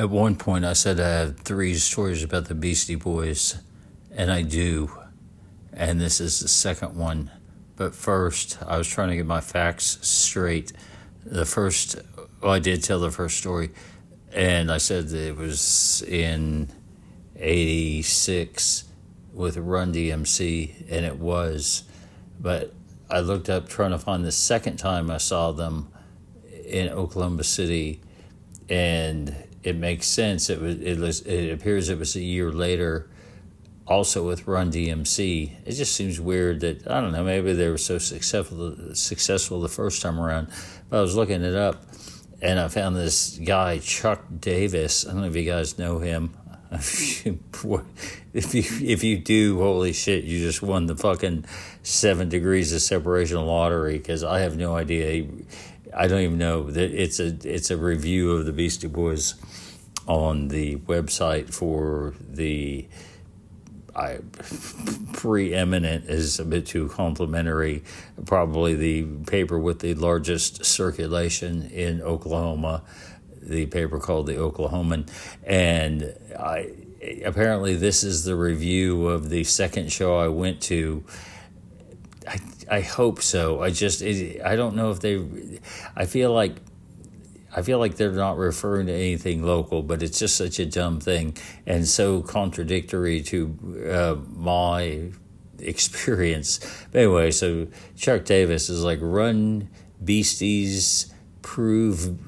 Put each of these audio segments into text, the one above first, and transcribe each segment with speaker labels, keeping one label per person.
Speaker 1: At one point, I said I had 3 stories about the Beastie Boys, and I do. And this is the second one. But first, I was trying to get my facts straight. I did tell the first story, and I said that it was in 86 with Run DMC, and it was. But I looked up trying to find the second time I saw them in Oklahoma City, and it makes sense. It appears it was a year later, also with Run DMC. It just seems weird that, I don't know, maybe they were so successful the first time around. But I was looking it up, and I found this guy, Chuck Davis. I don't know if you guys know him. If you do, holy shit, you just won the fucking 7 degrees of separation lottery, because I have no idea. I don't even know that it's a review of the Beastie Boys on the website for the preeminent is a bit too complimentary, probably the paper with the largest circulation in Oklahoma, the paper called The Oklahoman. And apparently this is the review of the second show I went to. I hope so. I don't know if I feel like they're not referring to anything local, but it's just such a dumb thing and so contradictory to my experience. But anyway, so Chuck Davis is like, Run Beasties, prove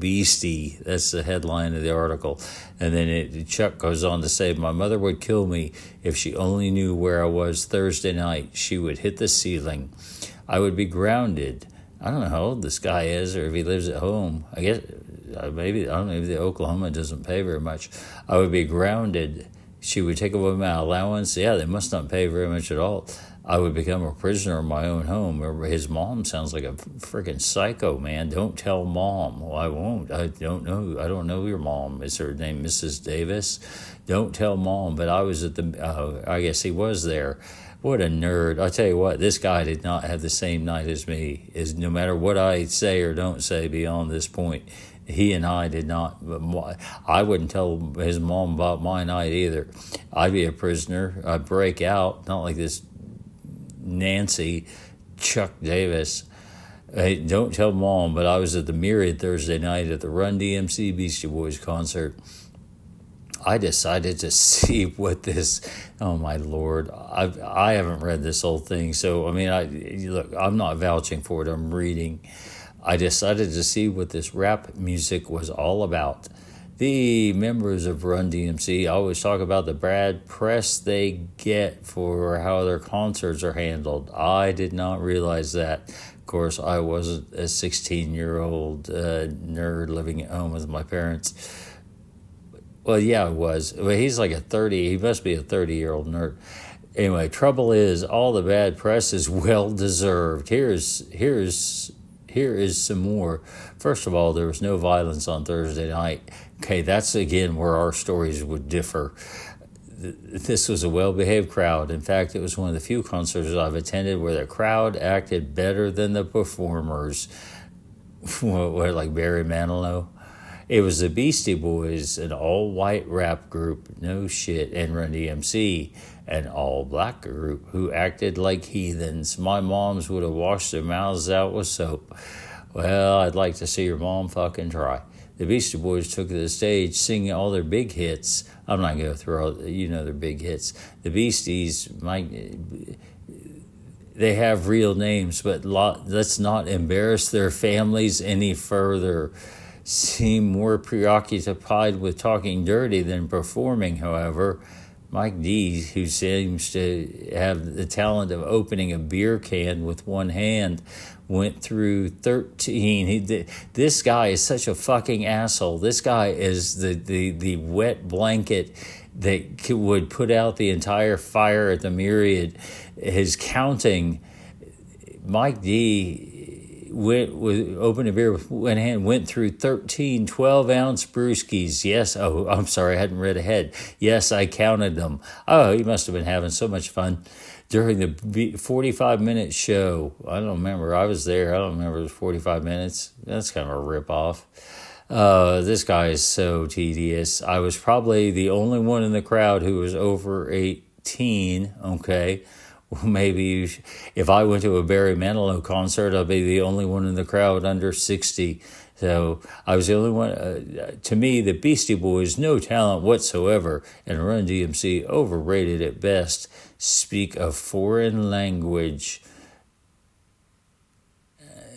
Speaker 1: Beastie. That's the headline of the article. And then Chuck goes on to say, my mother would kill me if she only knew where I was Thursday night. She would hit the ceiling. I would be grounded. I don't know how old this guy is, or if he lives at home. I guess maybe, I don't know, maybe Oklahoma doesn't pay very much. I would be grounded. She would take away my allowance. Yeah, they must not pay very much at all. I would become a prisoner in my own home. His mom sounds like a freaking psycho, man. Don't tell mom. Well, I won't. I don't know your mom. Is her name Mrs. Davis? Don't tell mom. But I was at I guess he was there. What a nerd. I tell you what, this guy did not have the same night as me. No matter what I say or don't say beyond this point, he and I did not. I wouldn't tell his mom about my night either. I'd be a prisoner. I'd break out, not like this Nancy Chuck Davis. Hey, don't tell mom, but I was at the Myriad Thursday night at the Run DMC Beastie Boys concert. I decided to see what this, oh my Lord, I haven't read this whole thing. So, I mean, look, I'm not vouching for it, I'm reading. I decided to see what this rap music was all about. The members of Run DMC always talk about the bad press they get for how their concerts are handled. I did not realize that. Of course, I wasn't a 16-year-old nerd living at home with my parents. Well, yeah, I was. Well, he's like he must be a 30-year-old nerd. Anyway, trouble is, all the bad press is well-deserved. Here is some more. First of all, there was no violence on Thursday night. Okay, that's again where our stories would differ. This was a well-behaved crowd. In fact, it was one of the few concerts I've attended where the crowd acted better than the performers. What, like Barry Manilow? It was the Beastie Boys, an all-white rap group, no shit, and Run DMC, an all-black group who acted like heathens. My moms would have washed their mouths out with soap. Well, I'd like to see your mom fucking try. The Beastie Boys took to the stage singing all their big hits. I'm not going to throw out, their big hits. The Beasties, they have real names, but let's not embarrass their families any further. Seem more preoccupied with talking dirty than performing, however. Mike D, who seems to have the talent of opening a beer can with one hand, went through 13. This guy is such a fucking asshole. This guy is the wet blanket that would put out the entire fire at the Myriad. His counting, Mike D opened a beer with one hand, went through 13 12-ounce brewskis. Yes, I'm sorry, I hadn't read ahead. Yes, I counted them. Oh, he must have been having so much fun. During the 45-minute show, I don't remember, I was there, I don't remember, it was 45 minutes. That's kind of a rip-off. This guy is so tedious. I was probably the only one in the crowd who was over 18. Okay. Well, maybe if I went to a Barry Manilow concert, I'd be the only one in the crowd under 60. So I was the only one. To me, the Beastie Boys, no talent whatsoever, and Run DMC, overrated at best. Speak a foreign language.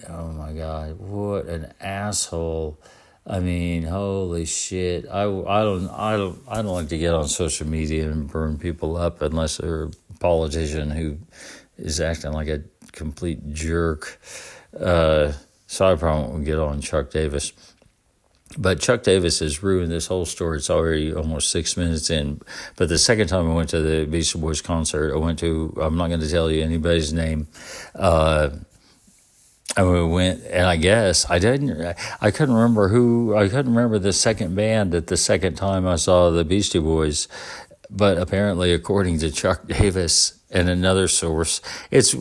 Speaker 1: Oh my God, what an asshole! I mean, holy shit! I don't like to get on social media and burn people up unless they're a politician who is acting like a complete jerk. So I probably won't get on Chuck Davis. But Chuck Davis has ruined this whole story. It's already almost 6 minutes in. But the second time I went to the Beastie Boys concert, I'm not going to tell you anybody's name. And we went, and I guess I couldn't remember the second band at the second time I saw the Beastie Boys. But apparently, according to Chuck Davis and another source,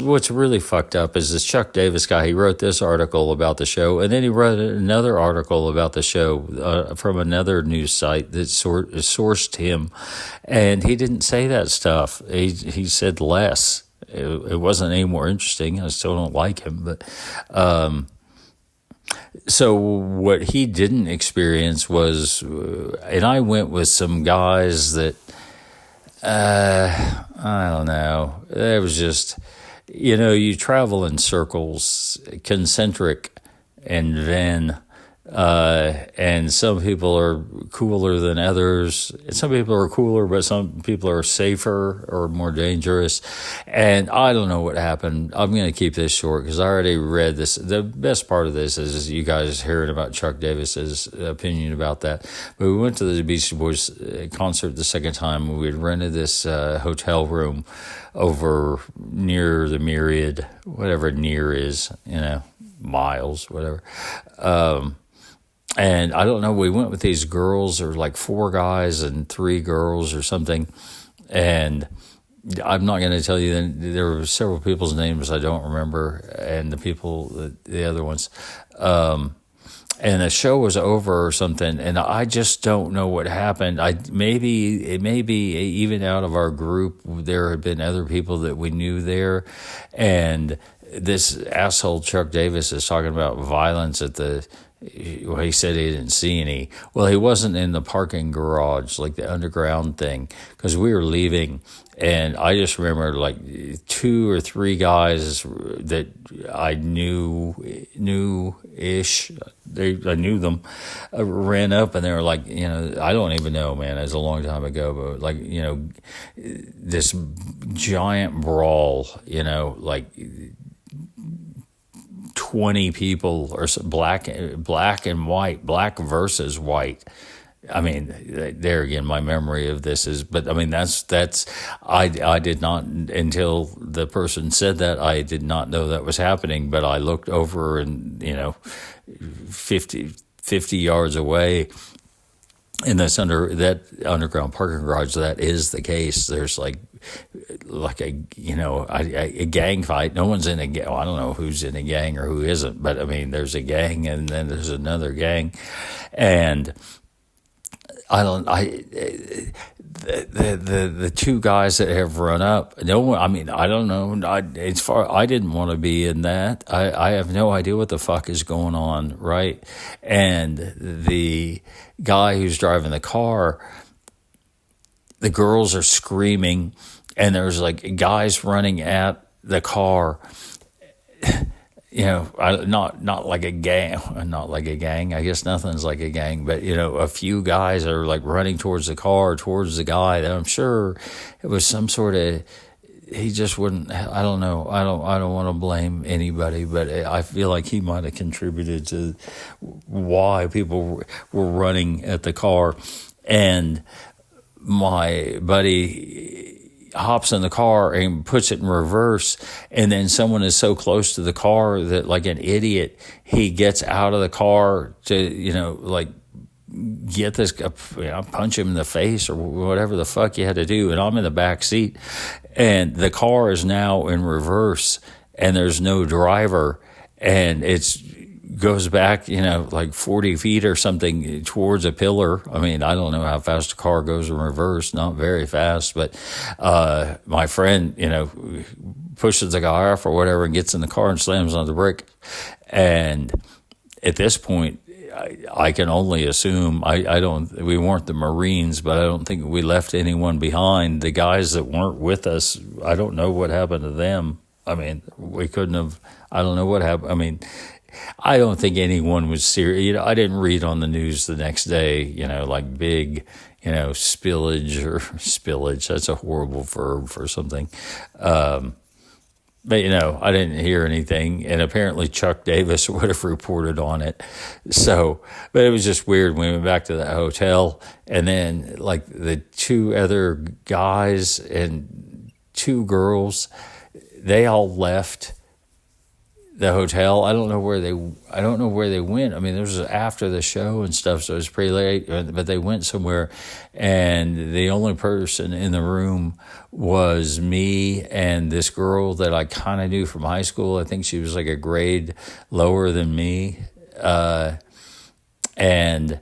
Speaker 1: what's really fucked up is this Chuck Davis guy. He wrote this article about the show, and then he wrote another article about the show from another news site that sourced him, and he didn't say that stuff. He said less. It wasn't any more interesting. I still don't like him, but. So what he didn't experience was, and I went with some guys that. I don't know. It was just, you travel in circles, concentric and Venn, and some people are cooler than others. Some people are cooler, but some people are safer or more dangerous. And I don't know what happened. I'm going to keep this short because I already read this. The best part of this is you guys hearing about Chuck Davis's opinion about that. But we went to the Beastie Boys concert the second time. We had rented this hotel room over near the Myriad, whatever near is, miles, whatever. And I don't know, we went with these girls, or like 4 guys and 3 girls or something. And I'm not going to tell you, there were several people's names I don't remember, and the other ones. And the show was over or something, and I just don't know what happened. It may be even out of our group, there had been other people that we knew there. And this asshole Chuck Davis is talking about violence at he said he didn't see any. Well, he wasn't in the parking garage, like the underground thing, because we were leaving, and I just remember like 2 or 3 guys that I knew-ish. I knew them, ran up, and they were like, I don't even know, man. It was a long time ago, but like, this giant brawl, like 20 people, or black and white, black versus white. I mean, there again, my memory of this is, but I mean, that's, I did not, until the person said that, I did not know that was happening, but I looked over and, 50 yards away, in that underground parking garage, that is the case. There's like a gang fight. No one's in a gang. Well, I don't know who's in a gang or who isn't, but I mean, there's a gang, and then there's another gang, and the 2 guys that have run up, no one, I mean, I don't know. I didn't want to be in that. I have no idea what the fuck is going on, right? And the guy who's driving the car, the girls are screaming, and there's like guys running at the car. Not like a gang, I guess nothing's like a gang, but a few guys are like running towards the car, towards the guy. And I'm sure it was some sort of, he just wouldn't, I don't know. I don't want to blame anybody, but I feel like he might have contributed to why people were running at the car. And my buddy hops in the car and puts it in reverse, and then someone is so close to the car that, like an idiot, he gets out of the car to get this, punch him in the face or whatever the fuck you had to do. And I'm in the back seat, and the car is now in reverse, and there's no driver, and it's goes back, like 40 feet or something towards a pillar. I mean, I don't know how fast a car goes in reverse, not very fast, but my friend, pushes the guy off or whatever and gets in the car and slams on the brake. And at this point, I can only assume, we weren't the Marines, but I don't think we left anyone behind. The guys that weren't with us, I don't know what happened to them. I mean, we couldn't have, I don't know what happened. I mean, I don't think anyone was serious. I didn't read on the news the next day, like big, spillage. That's a horrible verb for something. But, I didn't hear anything, and apparently Chuck Davis would have reported on it. So, but it was just weird. We went back to the hotel, and then, like, the two other guys and two girls, they all left the hotel. I don't know where they went. I mean, this was after the show and stuff, so it was pretty late, but they went somewhere, and the only person in the room was me and this girl that I kind of knew from high school. I think she was like a grade lower than me. And,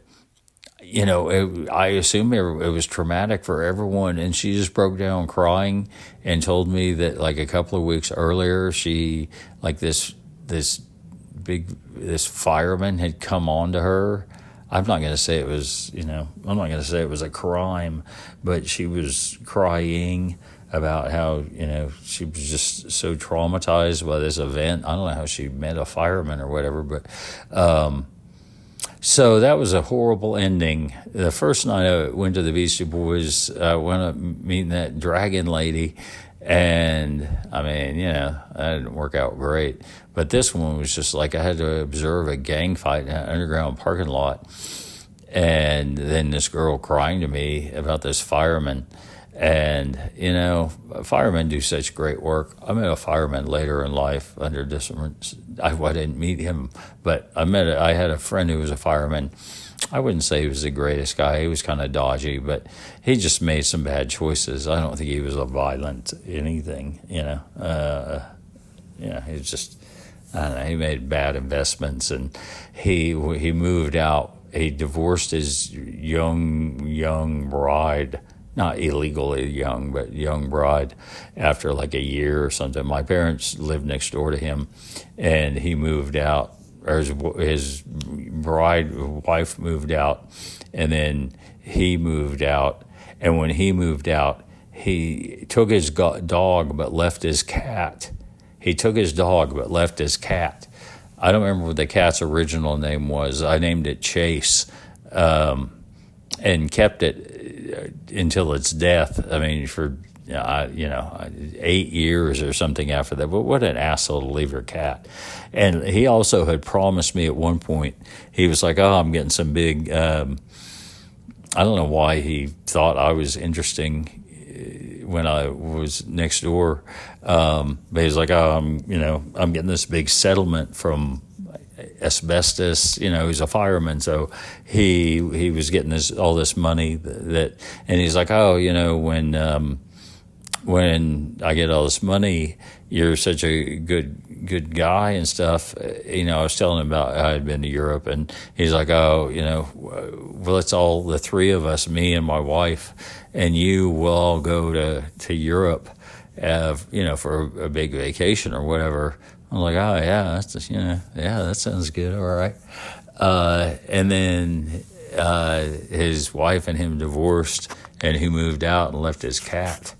Speaker 1: I assume it was traumatic for everyone. And she just broke down crying and told me that like a couple of weeks earlier, she, like this fireman had come on to her. I'm not going to say it was, a crime, but she was crying about how, she was just so traumatized by this event. I don't know how she met a fireman or whatever, but, so that was a horrible ending. The first night I went to the Beastie Boys, I went up meeting that dragon lady, and I mean, that didn't work out great. But this one was just like I had to observe a gang fight in an underground parking lot. And then this girl crying to me about this fireman. And, firemen do such great work. I met a fireman later in life under different, I didn't meet him, but I had a friend who was a fireman. I wouldn't say he was the greatest guy. He was kind of dodgy, but he just made some bad choices. I don't think he was a violent anything, he was just, I don't know, he made bad investments, and he moved out. He divorced his young bride, not illegally young, but young bride, after like a year or something. My parents lived next door to him, and he moved out, or his wife moved out, and then he moved out. And when he moved out, he took his dog but left his cat. He took his dog but left his cat. I don't remember what the cat's original name was. I named it Chase, and kept it until its death. I mean, for 8 years or something after that. But what an asshole to leave your cat. And he also had promised me at one point, he was like, oh, I'm getting some big, I don't know why he thought I was interesting when I was next door. But he was like, oh, I'm getting this big settlement from asbestos. He's a fireman, so he was getting all this money and he's like, oh, when I get all this money, you're such a good guy and stuff. I was telling him about how I'd been to Europe, and he's like, oh, well, it's all the three of us, me and my wife, and you will all go to Europe, for a big vacation or whatever. I'm like, oh yeah, that's just, that sounds good. All right. And then, his wife and him divorced, and he moved out and left his cat.